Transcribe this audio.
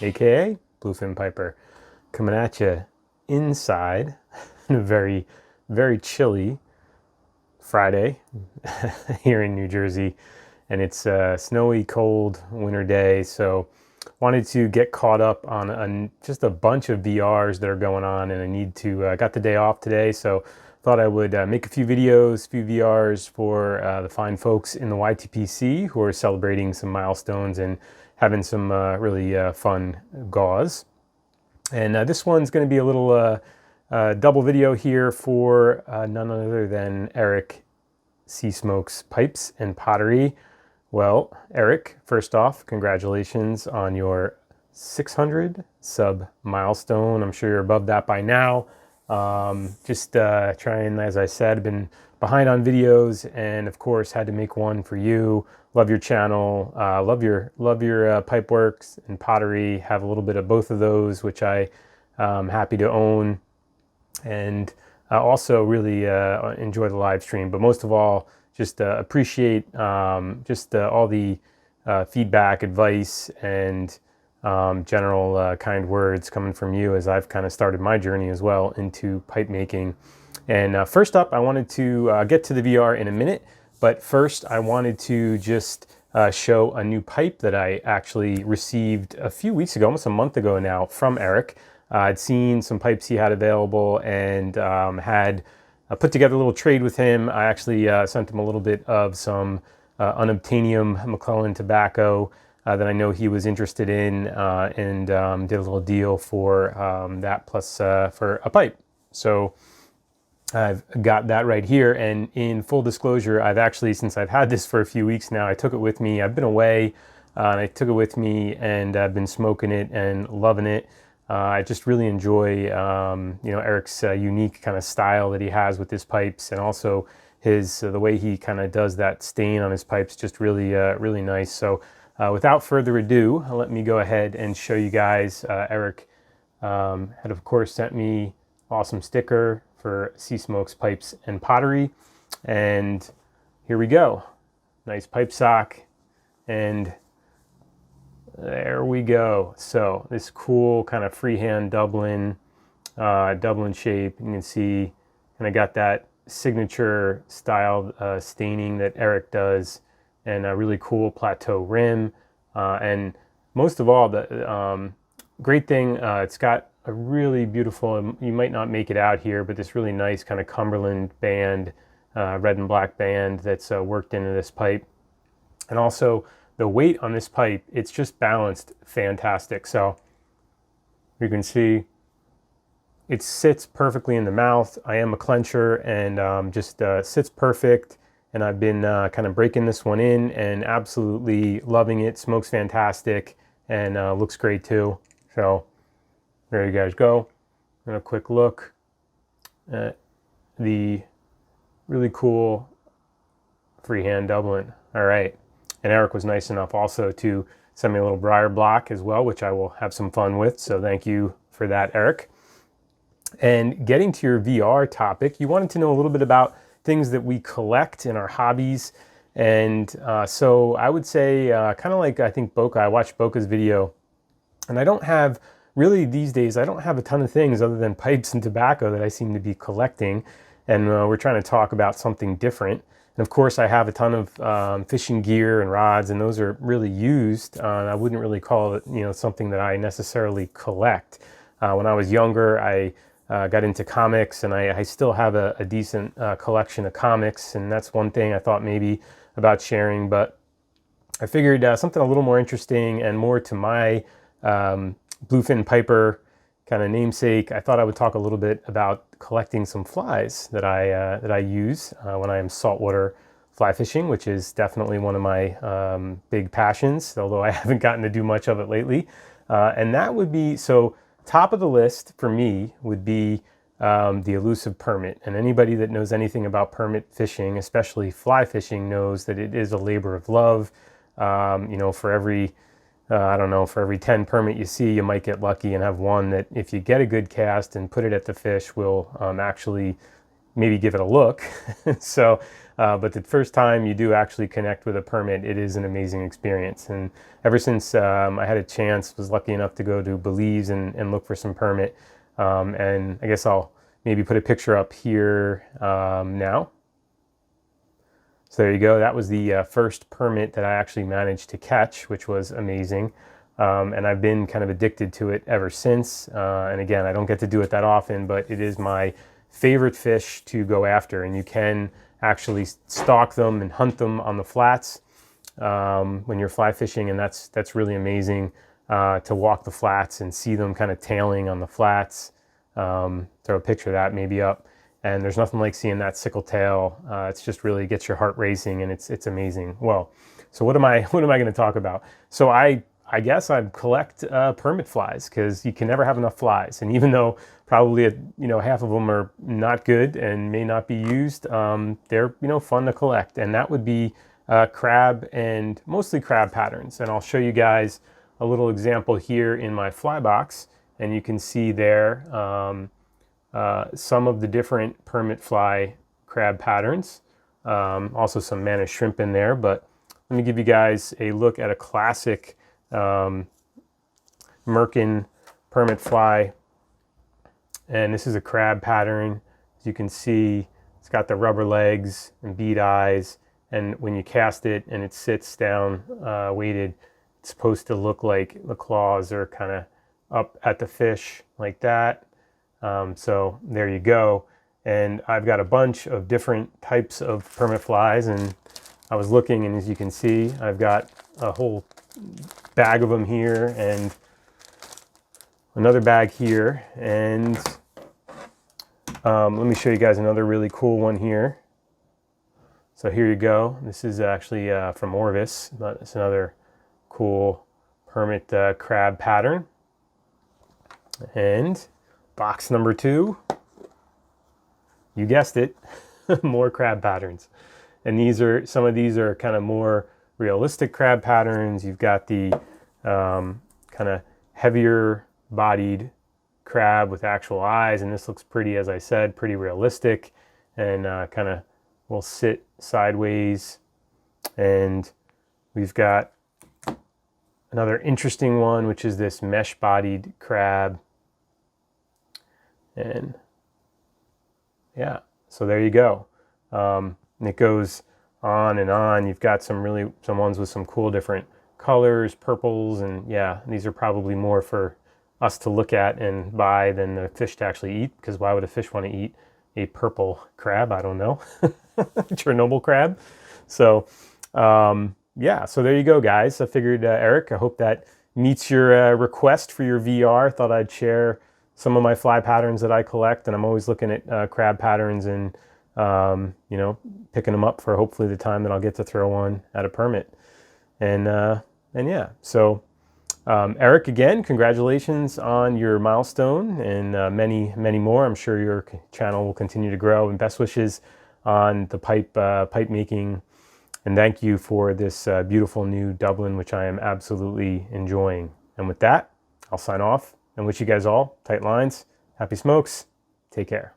aka Bluefin Piper, coming at you inside on a very, very chilly Friday here in New Jersey, and it's a snowy, cold winter day. So wanted to get caught up on just a bunch of VRs that are going on, and I need to got the day off today, so thought I would make a few videos, few VRs for the fine folks in the YTPC who are celebrating some milestones and having some really fun GAWs. And this one's going to be a little double video here for none other than Eric SeaSmokesPipes&Pottery. Well, Eric, first off, congratulations on your 600 sub milestone. I'm sure you're above that by now. Just trying, as I said, been behind on videos, and of course had to make one for you. Love your channel, love your pipe works and pottery. Have a little bit of both of those, which I am happy to own, and also really enjoy the live stream. But most of all, just appreciate just all the feedback, advice, and general kind words coming from you as I've kind of started my journey as well into pipe making. And first up, I wanted to get to the VR in a minute, but first I wanted to just show a new pipe that I actually received a few weeks ago, almost a month ago now, from Eric. I'd seen some pipes he had available and had put together a little trade with him. I actually sent him a little bit of some unobtainium McClellan tobacco that I know he was interested in, and did a little deal for that plus for a pipe. So I've got that right here, and in full disclosure, I've actually, since I've had this for a few weeks now, I took it with me. I've been away, and I took it with me, and I've been smoking it and loving it. I just really enjoy, you know, Eric's unique kind of style that he has with his pipes, and also his the way he kind of does that stain on his pipes, just really, really nice. So without further ado, let me go ahead and show you guys. Eric had, of course, sent me awesome sticker for SeaSmokesPipes&Pottery, and here we go. Nice pipe sock, and there we go. So this cool kind of freehand Dublin shape. You can see, and I got that signature style staining that Eric does, and a really cool plateau rim. And most of all, the great thing, it's got a really beautiful, you might not make it out here, but this really nice kind of Cumberland band, red and black band that's worked into this pipe. And also the weight on this pipe, it's just balanced fantastic. So you can see it sits perfectly in the mouth. I am a clencher, and just sits perfect. And I've been kind of breaking this one in and absolutely loving it. Smokes fantastic, and looks great too. So there you guys go. And a quick look at the really cool freehand Dublin. All right. And Eric was nice enough also to send me a little briar block as well, which I will have some fun with. So thank you for that, Eric. And getting to your VR topic, you wanted to know a little bit about things that we collect in our hobbies. And so I would say kind of like, I think Boca, I watched Boca's video, and I don't have really these days, I don't have a ton of things other than pipes and tobacco that I seem to be collecting. And we're trying to talk about something different. And of course, I have a ton of fishing gear and rods, and those are really used. I wouldn't really call it, you know, something that I necessarily collect. When I was younger, I got into comics, and I still have a decent collection of comics, and that's one thing I thought maybe about sharing. But I figured something a little more interesting and more to my Bluefin Piper kind of namesake. I thought I would talk a little bit about collecting some flies that I use when I am saltwater fly fishing, which is definitely one of my big passions, although I haven't gotten to do much of it lately. And that would be, so top of the list for me would be the elusive permit. And anybody that knows anything about permit fishing, especially fly fishing, knows that it is a labor of love. You know, for every I don't know, for every 10 permit you see, you might get lucky and have one that, if you get a good cast and put it at the fish, will actually maybe give it a look. So, but the first time you do actually connect with a permit, it is an amazing experience. And ever since I had a chance, was lucky enough to go to Belize and look for some permit. And I guess I'll maybe put a picture up here now. So there you go. That was the first permit that I actually managed to catch, which was amazing. And I've been kind of addicted to it ever since. And again, I don't get to do it that often, but it is my favorite fish to go after. And you can actually stalk them and hunt them on the flats when you're fly fishing. And that's really amazing to walk the flats and see them kind of tailing on the flats. Throw a picture of that maybe up. And there's nothing like seeing that sickle tail. It's just really gets your heart racing, and it's amazing. Well, so what am I going to talk about? So I guess I collect permit flies, because you can never have enough flies. And even though probably half of them are not good and may not be used, they're fun to collect. And that would be crab, and mostly crab patterns. And I'll show you guys a little example here in my fly box, and you can see there some of the different permit fly crab patterns. Also some managed shrimp in there, but let me give you guys a look at a classic Merkin permit fly. And this is a crab pattern. As you can see, it's got the rubber legs and bead eyes, and when you cast it and it sits down weighted, it's supposed to look like the claws are kind of up at the fish like that. So there you go. And I've got a bunch of different types of permit flies, and I was looking, and as you can see, I've got a whole bag of them here and another bag here. And let me show you guys another really cool one here. So here you go. This is actually from Orvis, but it's another cool permit crab pattern. And box number 2, you guessed it, more crab patterns. And some of these are kind of more realistic crab patterns. You've got the kind of heavier bodied crab with actual eyes, and this looks pretty, as I said, pretty realistic, and kind of will sit sideways. And we've got another interesting one, which is this mesh bodied crab. And yeah, so there you go. And it goes on and on. You've got some ones with some cool different colors, purples, and yeah, these are probably more for us to look at and buy than the fish to actually eat, because why would a fish want to eat a purple crab? I don't know. Chernobyl crab. So yeah, so there you go, guys. I figured, Eric, I hope that meets your request for your VR. Thought I'd share some of my fly patterns that I collect, and I'm always looking at crab patterns and picking them up for hopefully the time that I'll get to throw one at a permit. And yeah, so Eric, again, congratulations on your milestone, and many more. I'm sure your channel will continue to grow, and best wishes on the pipe making. And thank you for this beautiful new Dublin, which I am absolutely enjoying. And with that, I'll sign off and wish you guys all tight lines, happy smokes, take care.